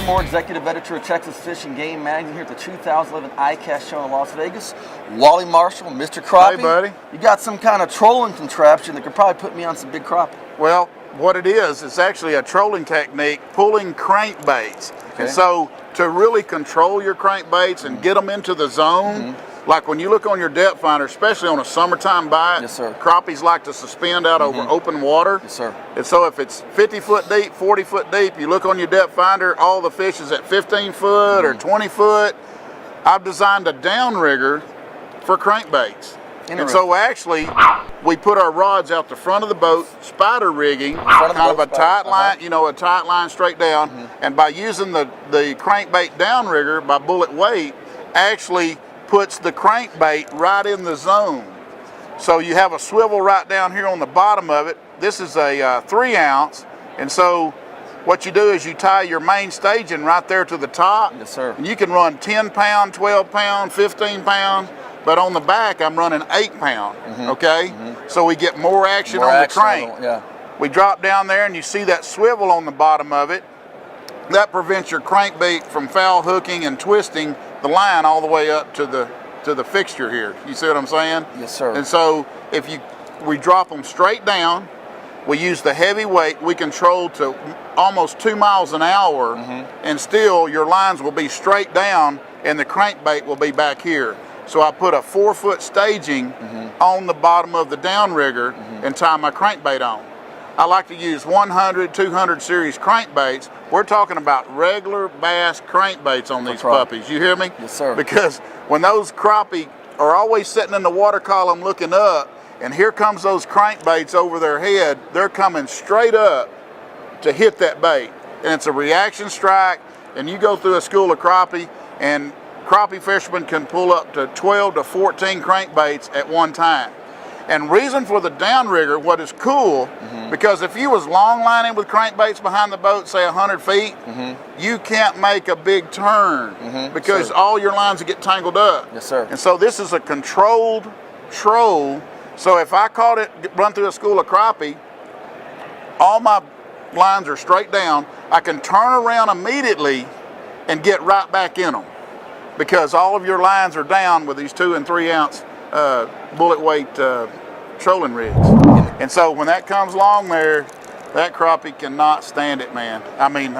Moore, Executive Editor of Texas Fish and Game Magazine, here at the 2011 ICAST show in Las Vegas. Wally Marshall, Mr. Crappie. Hey, buddy. You got some kind of trolling contraption that could probably put me on some big crappie. Well, what it is, it's actually a trolling technique, pulling crankbaits. Okay. And so to really control your crankbaits and get them into the zone, like when you look on your depth finder, especially on a summertime bite, Yes, sir. crappies like to suspend out over open water. Yes, sir. And so if it's 50 foot deep, 40 foot deep, you look on your depth finder, all the fish is at 15 foot or 20 foot. I've designed a downrigger for crankbaits. And so actually, we put our rods out the front of the boat, spider rigging, kind of a tight line, you know, a tight line straight down. And by using the crankbait downrigger by bullet weight, actually puts the crankbait right in the zone. So you have a swivel right down here on the bottom of it. This is a 3 ounce. And so what you do is you tie your main staging right there to the top. Yes, sir. And you can run 10 pound, 12 pound, 15 pound. But on the back, I'm running 8 pound, okay? So we get more action on the crank. We drop down there and you see that swivel on the bottom of it. That prevents your crankbait from foul hooking and twisting the line all the way up to the fixture here. You see what I'm saying? Yes, sir. And so if we drop them straight down, we use the heavy weight, we control to almost 2 miles an hour, and still your lines will be straight down and the crankbait will be back here. So I put a 4 foot staging on the bottom of the downrigger and tie my crankbait on. I like to use 100, 200 series crankbaits. We're talking about regular bass crankbaits on these puppies. You hear me? Yes, sir. Because when those crappie are always sitting in the water column looking up, and here comes those crankbaits over their head, they're coming straight up to hit that bait. And it's a reaction strike, and you go through a school of crappie, and crappie fishermen can pull up to 12 to 14 crankbaits at one time. And reason for the downrigger, what is cool, because if you was long lining with crankbaits behind the boat, say 100 feet, you can't make a big turn because all your lines will get tangled up. Yes, sir. And so this is a controlled troll. So if I caught it, run through a school of crappie, all my lines are straight down. I can turn around immediately and get right back in them, because all of your lines are down with these 2 and 3 ounce bullet weight trolling rigs. And so when that comes along there, that crappie cannot stand it, man. I mean,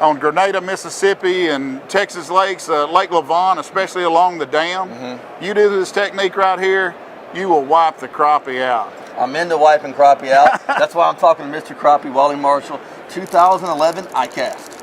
on Grenada, Mississippi and Texas lakes, Lake Lavon, especially along the dam, you do this technique right here, you will wipe the crappie out. I'm into wiping crappie out. That's why I'm talking to Mr. Crappie, Wally Marshall, 2011 ICAST.